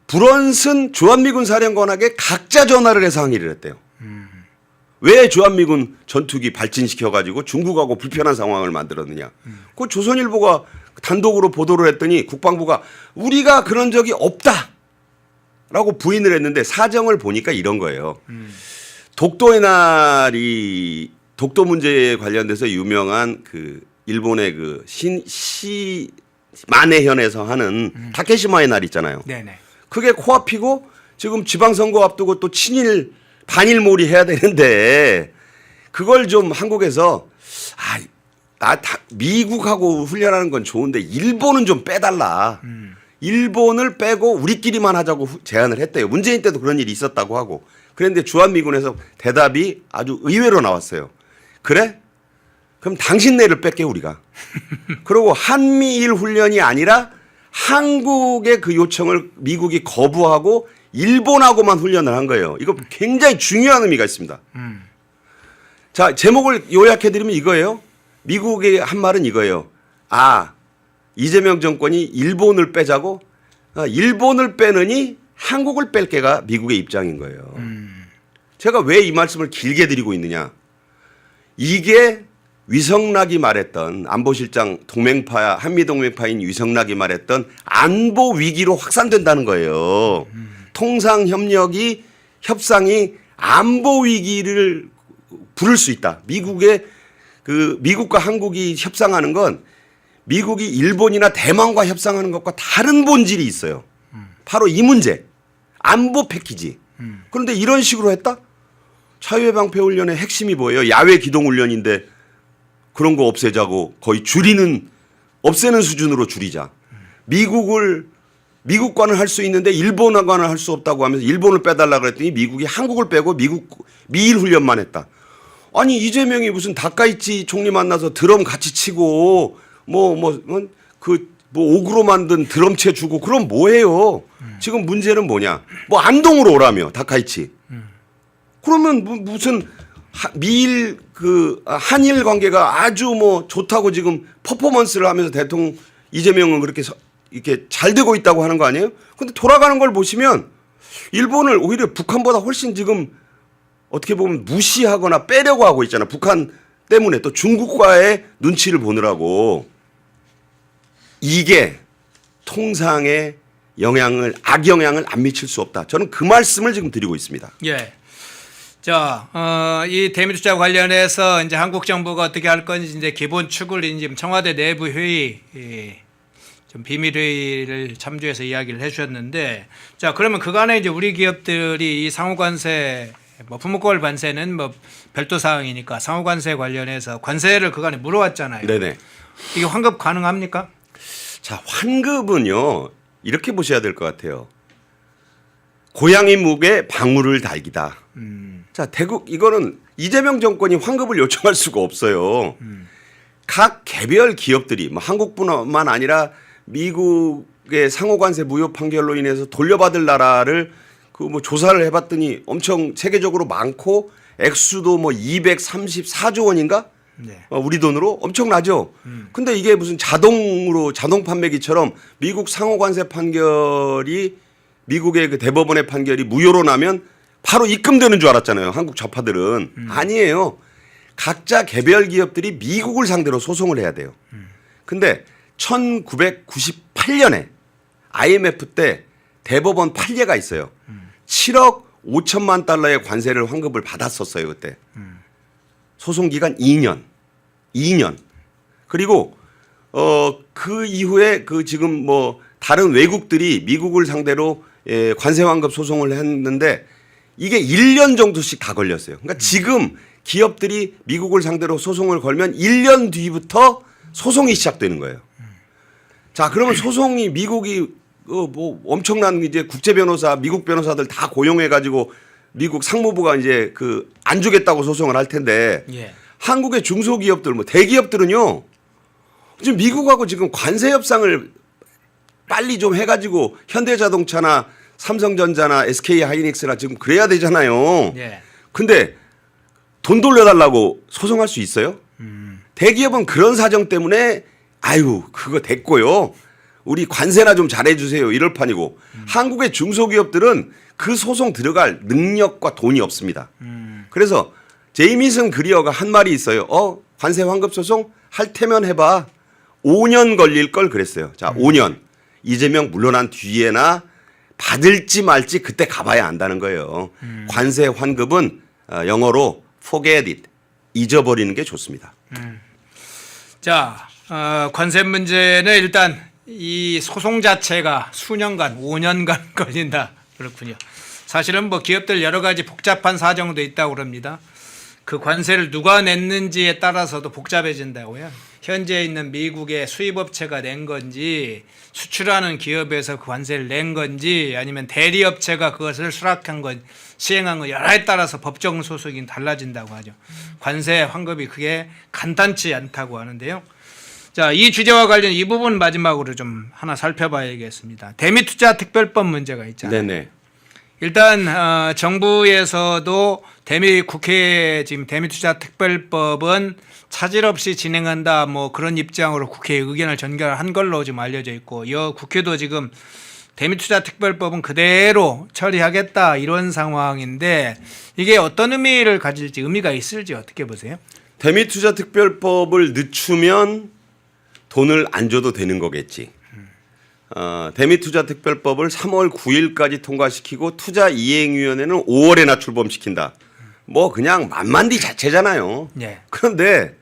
불원슨 주한미군 사령관에게 각자 전화를 해서 항의를 했대요. 왜 주한미군 전투기 발진시켜가지고 중국하고 불편한 상황을 만들었느냐. 그 조선일보가 단독으로 보도를 했더니 국방부가 우리가 그런 적이 없다라고 부인을 했는데 사정을 보니까 이런 거예요. 독도의 날이 독도 문제에 관련돼서 유명한 그 일본의 그 만해현에서 하는 타케시마의 날 있잖아요. 네네. 그게 코앞이고 지금 지방선거 앞두고 또 친일 반일몰이 해야 되는데 그걸 좀 한국에서 미국하고 훈련하는 건 좋은데 일본은 좀 빼달라. 일본을 빼고 우리끼리만 하자고 제안을 했대요. 문재인 때도 그런 일이 있었다고 하고. 그런데 주한미군에서 대답이 아주 의외로 나왔어요. 그래? 그럼 당신네를 뺄게 우리가. 그리고 한미일 훈련이 아니라 한국의 그 요청을 미국이 거부하고 일본하고만 훈련을 한 거예요. 이거 굉장히 중요한 의미가 있습니다. 자, 제목을 요약해드리면 이거예요. 미국의 한 말은 이거예요. 이재명 정권이 일본을 빼자고 일본을 빼느니 한국을 뺄 게가 미국의 입장인 거예요. 제가 왜 이 말씀을 길게 드리고 있느냐. 이게 위성락이 말했던 안보실장 동맹파 한미동맹파인 위성락이 말했던 안보 위기로 확산된다는 거예요. 통상협력이 협상이 안보 위기를 부를 수 있다. 미국과 한국이 협상하는 건 미국이 일본이나 대만과 협상하는 것과 다른 본질이 있어요. 바로 이 문제. 안보 패키지. 그런데 이런 식으로 했다? 자유의 방패 훈련의 핵심이 뭐예요? 야외 기동 훈련인데 그런 거 없애자고 거의 없애는 수준으로 줄이자. 미국과는 할 수 있는데 일본과는 할 수 없다고 하면서 일본을 빼달라 그랬더니 미국이 한국을 빼고 미일 훈련만 했다. 아니 이재명이 무슨 다카이치 총리 만나서 드럼 같이 치고 옥으로 만든 드럼채 주고 그럼 뭐해요? 지금 문제는 뭐냐? 안동으로 오라며 다카이치. 그러면 무슨 미일 한일 관계가 아주 뭐 좋다고 지금 퍼포먼스를 하면서 대통령 이재명은 그렇게 이렇게 잘 되고 있다고 하는 거 아니에요? 근데 돌아가는 걸 보시면 일본을 오히려 북한보다 훨씬 지금 어떻게 보면 무시하거나 빼려고 하고 있잖아. 북한 때문에 또 중국과의 눈치를 보느라고. 이게 통상에 악영향을 안 미칠 수 없다. 저는 그 말씀을 지금 드리고 있습니다. 예. 자, 이 대미 투자 관련해서 이제 한국 정부가 어떻게 할 건지 이제 기본 축을 지금 청와대 내부 회의 좀 비밀 회의를 참조해서 이야기를 해주셨는데, 자 그러면 그간에 이제 우리 기업들이 이 상호관세 뭐 품목걸 관세는 뭐 별도 사항이니까 상호관세 관련해서 관세를 그간에 물어왔잖아요. 네네. 이게 환급 가능합니까? 자, 환급은요 이렇게 보셔야 될 것 같아요. 고양이 목에 방울을 달기다. 자, 이거는 이재명 정권이 환급을 요청할 수가 없어요. 각 개별 기업들이 뭐 한국뿐만 아니라 미국의 상호관세 무효 판결로 인해서 돌려받을 나라를 그 뭐 조사를 해봤더니 엄청 세계적으로 많고 액수도 뭐 234조 원인가? 네. 우리 돈으로 엄청나죠. 근데 이게 무슨 자동 판매기처럼 미국 상호관세 판결이 미국의 그 대법원의 판결이 무효로 나면 바로 입금되는 줄 알았잖아요. 한국 좌파들은. 아니에요. 각자 개별 기업들이 미국을 상대로 소송을 해야 돼요. 근데 1998년에 IMF 때 대법원 판례가 있어요. 7억 5천만 달러의 관세를 환급을 받았었어요. 그때. 소송 기간 2년. 그리고 그 이후에 그 지금 뭐 다른 외국들이 미국을 상대로 관세 환급 소송을 했는데 이게 1년 정도씩 다 걸렸어요. 그러니까 지금 기업들이 미국을 상대로 소송을 걸면 1년 뒤부터 소송이 시작되는 거예요. 자, 그러면 소송이 미국이 뭐 엄청난 이제 국제 변호사, 미국 변호사들 다 고용해 가지고 미국 상무부가 이제 안 주겠다고 소송을 할 텐데 예. 한국의 중소기업들 뭐 대기업들은요. 지금 미국하고 지금 관세 협상을 빨리 좀 해가지고 현대자동차나 삼성전자나 SK하이닉스나 지금 그래야 되잖아요. 예. 근데 돈 돌려달라고 소송할 수 있어요? 대기업은 그런 사정 때문에 아유 그거 됐고요. 우리 관세나 좀 잘해주세요. 이럴 판이고 한국의 중소기업들은 그 소송 들어갈 능력과 돈이 없습니다. 그래서 제이미슨 그리어가 한 말이 있어요. 관세 환급 소송 할 테면 해봐. 5년 걸릴 걸 그랬어요. 자, 5년. 이재명 물러난 뒤에나 받을지 말지 그때 가봐야 안다는 거예요. 관세 환급은 영어로 forget it. 잊어버리는 게 좋습니다. 자, 관세 문제는 일단 이 소송 자체가 수년간, 5년간 걸린다. 그렇군요. 사실은 뭐 기업들 여러 가지 복잡한 사정도 있다고 그럽니다. 그 관세를 누가 냈는지에 따라서도 복잡해진다고요. 현재 있는 미국의 수입업체가 낸 건지 수출하는 기업에서 그 관세를 낸 건지 아니면 대리업체가 그것을 수락한 건 시행한 건 여러에 따라서 법정 소송이 달라진다고 하죠. 관세 환급이 그게 간단치 않다고 하는데요. 자, 이 주제와 관련 이 부분 마지막으로 좀 하나 살펴봐야겠습니다. 대미투자특별법 문제가 있잖아요. 네네. 일단 정부에서도 국회에 지금 대미투자특별법은 차질 없이 진행한다 뭐 그런 입장으로 국회에 의견을 전달한 걸로 지금 알려져 있고 국회도 지금 대미투자특별법은 그대로 처리하겠다 이런 상황인데 이게 어떤 의미를 가질지 의미가 있을지 어떻게 보세요? 대미투자특별법을 늦추면 돈을 안 줘도 되는 거겠지. 대미투자특별법을 3월 9일까지 통과시키고 투자이행위원회는 5월에나 출범시킨다. 뭐 그냥 만만디 자체잖아요. 네. 그런데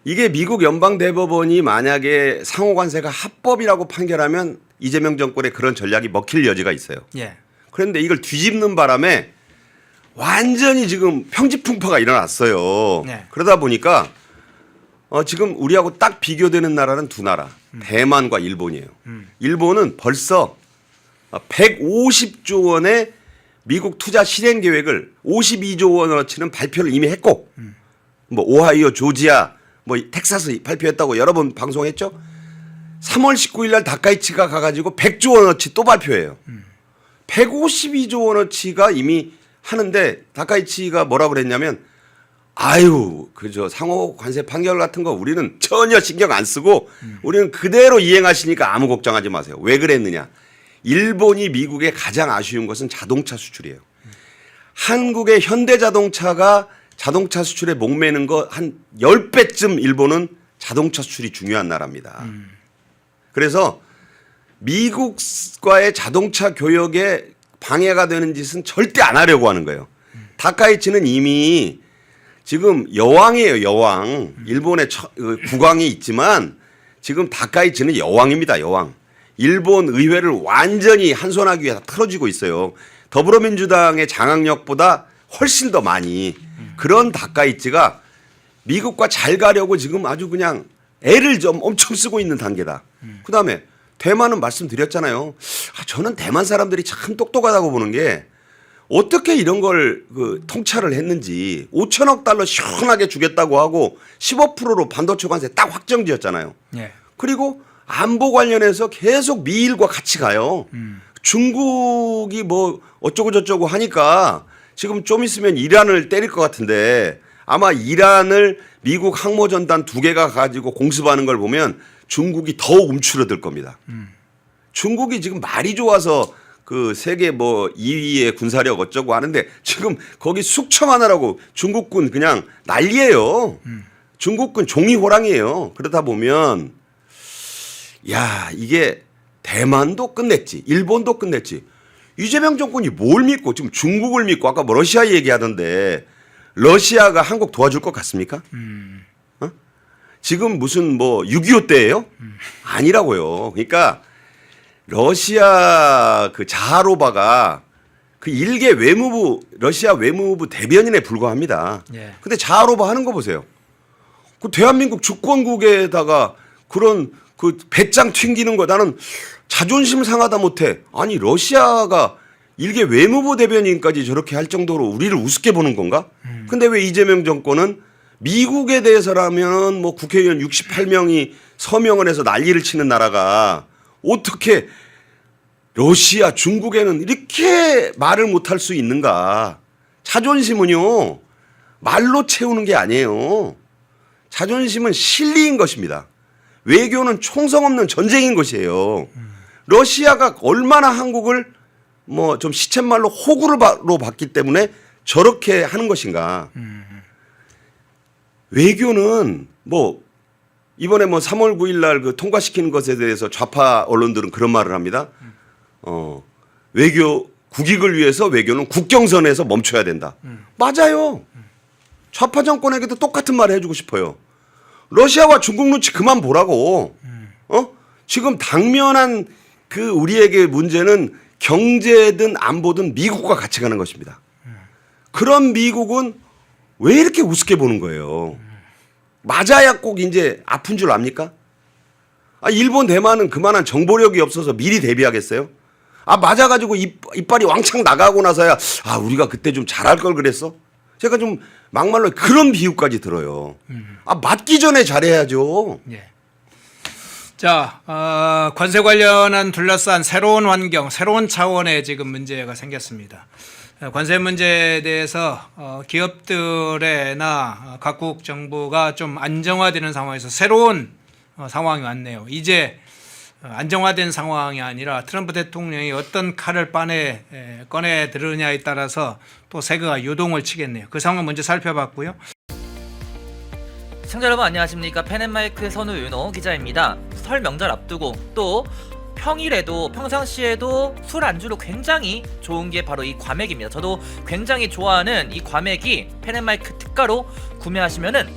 이게 미국 연방대법원이 만약에 상호관세가 합법이라고 판결하면 이재명 정권의 그런 전략이 먹힐 여지가 있어요. 예. 그런데 이걸 뒤집는 바람에 완전히 지금 평지풍파가 일어났어요. 네. 그러다 보니까 지금 우리하고 딱 비교되는 나라는 두 나라. 대만과 일본이에요. 일본은 벌써 150조 원의 미국 투자 실행 계획을 52조 원어치는 발표를 이미 했고 뭐 오하이오, 조지아, 뭐 텍사스 발표했다고 여러 번 방송했죠. 3월 19일 날 다카이치가 가가지고 100조 원어치 또 발표해요. 152조 원어치가 이미 하는데 다카이치가 뭐라고 그랬냐면 아유, 그저 상호 관세 판결 같은 거 우리는 전혀 신경 안 쓰고 우리는 그대로 이행하시니까 아무 걱정하지 마세요. 왜 그랬느냐? 일본이 미국에 가장 아쉬운 것은 자동차 수출이에요. 한국의 현대자동차가 자동차 수출에 목매는 거 한 10배쯤 일본은 자동차 수출이 중요한 나라입니다. 그래서 미국과의 자동차 교역에 방해가 되는 짓은 절대 안 하려고 하는 거예요. 다카이치는 이미 지금 여왕이에요, 여왕. 일본의 국왕이 있지만 지금 다카이치는 여왕입니다, 여왕. 일본 의회를 완전히 한손하기 위해 다 틀어지고 있어요. 더불어민주당의 장악력보다 훨씬 더 많이. 그런 다카이치가 미국과 잘 가려고 지금 아주 그냥 애를 좀 엄청 쓰고 있는 단계다. 그다음에 대만은 말씀드렸잖아요. 저는 대만 사람들이 참 똑똑하다고 보는 게 어떻게 이런 걸 통찰을 했는지 5천억 달러 시원하게 주겠다고 하고 15%로 반도체 관세 딱 확정지었잖아요. 예. 그리고 안보 관련해서 계속 미일과 같이 가요. 중국이 뭐 어쩌고 저쩌고 하니까 지금 좀 있으면 이란을 때릴 것 같은데 아마 이란을 미국 항모전단 2개가 가지고 공습하는 걸 보면 중국이 더 움츠러들 겁니다. 중국이 지금 말이 좋아서 그 세계 뭐 2위의 군사력 어쩌고 하는데 지금 거기 숙청하느라고 중국군 그냥 난리예요. 중국군 종이 호랑이에요. 그러다 보면 야, 이게 대만도 끝냈지, 일본도 끝냈지. 이재명 정권이 뭘 믿고 지금 중국을 믿고 아까 뭐 러시아 얘기하던데 러시아가 한국 도와줄 것 같습니까? 어? 지금 무슨 뭐 6.25 때예요? 아니라고요. 그러니까 러시아 그 자하로바가 그 일개 외무부 러시아 외무부 대변인에 불과합니다. 예. 근데 자하로바 하는 거 보세요. 그 대한민국 주권국에다가 그런 그 배짱 튕기는 거 나는 자존심 상하다 못해. 아니 러시아가 일개 외무부 대변인까지 저렇게 할 정도로 우리를 우습게 보는 건가? 근데 왜 이재명 정권은 미국에 대해서라면 뭐 국회의원 68명이 서명을 해서 난리를 치는 나라가 어떻게 러시아, 중국에는 이렇게 말을 못할 수 있는가? 자존심은요 말로 채우는 게 아니에요. 자존심은 실리인 것입니다. 외교는 총성 없는 전쟁인 것이에요. 러시아가 얼마나 한국을 뭐 좀 시쳇말로 호구로 봤기 때문에 저렇게 하는 것인가. 외교는 뭐 이번에 뭐 3월 9일 날 그 통과시키는 것에 대해서 좌파 언론들은 그런 말을 합니다. 외교 국익을 위해서 외교는 국경선에서 멈춰야 된다. 맞아요. 좌파 정권에게도 똑같은 말을 해주고 싶어요. 러시아와 중국 눈치 그만 보라고. 지금 당면한 그 우리에게 문제는 경제든 안보든 미국과 같이 가는 것입니다. 그런 미국은 왜 이렇게 우습게 보는 거예요? 맞아야 꼭 이제 아픈 줄 압니까? 일본, 대만은 그만한 정보력이 없어서 미리 대비하겠어요? 맞아가지고 이빨이 왕창 나가고 나서야 우리가 그때 좀 잘할 걸 그랬어? 제가 좀 막말로 그런 비유까지 들어요. 맞기 전에 잘해야죠. 예. 자, 관세 관련한 둘러싼 새로운 환경, 새로운 차원의 지금 문제가 생겼습니다. 관세 문제에 대해서 기업들이나 각국 정부가 좀 안정화되는 상황에서 새로운 상황이 왔네요. 이제 안정화된 상황이 아니라 트럼프 대통령이 어떤 칼을 꺼내 들으냐에 따라서 또 세계가 요동을 치겠네요. 그 상황 먼저 살펴봤고요. 시청자 여러분 안녕하십니까. 펜앤마이크의 선우윤호 기자입니다. 설 명절 앞두고 또 평일에도 평상시에도 술 안주로 굉장히 좋은 게 바로 이 과메기입니다. 저도 굉장히 좋아하는 이 과메기 펜앤마이크 특가로 구매하시면은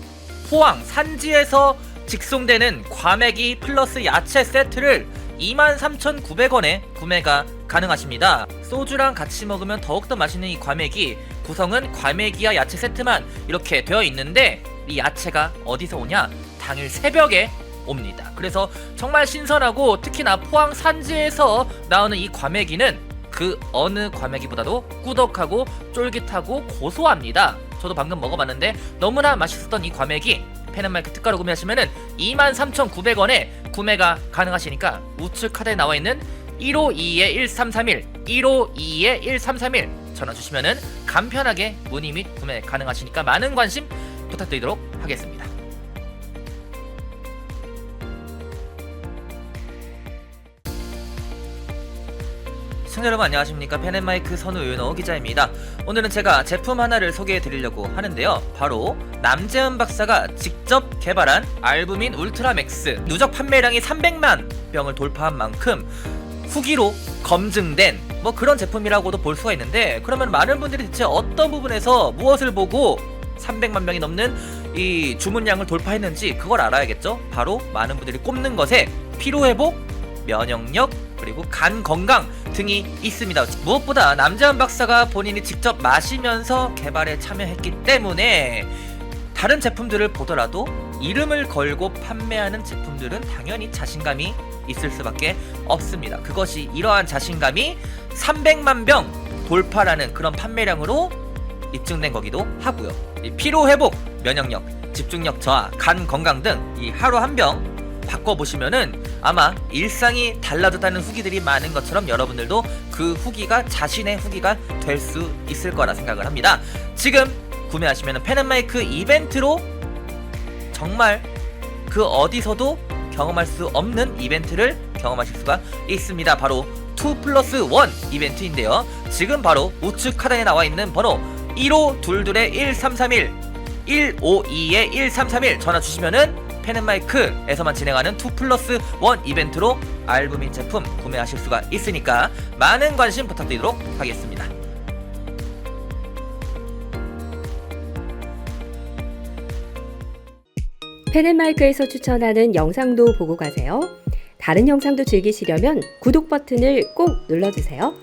포항 산지에서 직송되는 과메기 플러스 야채 세트를 23,900원에 구매가 가능하십니다. 소주랑 같이 먹으면 더욱더 맛있는 이 과메기, 구성은 과메기와 야채 세트만 이렇게 되어 있는데 이 야채가 어디서 오냐? 당일 새벽에 옵니다. 그래서 정말 신선하고 특히나 포항 산지에서 나오는 이 과메기는 그 어느 과메기보다도 꾸덕하고 쫄깃하고 고소합니다. 저도 방금 먹어봤는데 너무나 맛있었던 이 과메기 펜앤마이크 특가로 구매하시면은 23,900원에 구매가 가능하시니까 우측 카드에 나와있는 1522-1331 1522-1331 전화 주시면은 간편하게 문의 및 구매 가능하시니까 많은 관심 부탁드리도록 하겠습니다. 시청자 여러분 안녕하십니까. 펜앤마이크 선우윤호 기자입니다. 오늘은 제가 제품 하나를 소개해 드리려고 하는데요. 바로 남재은 박사가 직접 개발한 알부민 울트라맥스. 누적 판매량이 300만 병을 돌파한 만큼 후기로 검증된 뭐 그런 제품이라고도 볼 수가 있는데, 그러면 많은 분들이 대체 어떤 부분에서 무엇을 보고 300만 명이 넘는 이 주문량을 돌파했는지 그걸 알아야겠죠. 바로 많은 분들이 꼽는 것에 피로회복, 면역력, 그리고 간 건강 등이 있습니다. 무엇보다 남재은 박사가 본인이 직접 마시면서 개발에 참여했기 때문에 다른 제품들을 보더라도 이름을 걸고 판매하는 제품들은 당연히 자신감이 있을 수밖에 없습니다. 그것이 이러한 자신감이 300만 병 돌파라는 그런 판매량으로 입증된 거기도 하고요. 이 피로회복, 면역력, 집중력 저하, 간 건강 등 이 하루 한 병 바꿔보시면은 아마 일상이 달라졌다는 후기들이 많은 것처럼 여러분들도 그 후기가 자신의 후기가 될 수 있을 거라 생각을 합니다. 지금 구매하시면 펜앤마이크 이벤트로 정말 그 어디서도 경험할 수 없는 이벤트를 경험하실 수가 있습니다. 바로 2+1 이벤트인데요. 지금 바로 우측 하단에 나와 있는 번호 1522-1331 152-1331 전화 주시면은 펜앤마이크에서만 진행하는 2+1 이벤트로 알부민 제품 구매하실 수가 있으니까 많은 관심 부탁드리도록 하겠습니다. 펜앤마이크에서 추천하는 영상도 보고 가세요. 다른 영상도 즐기시려면 구독 버튼을 꼭 눌러주세요.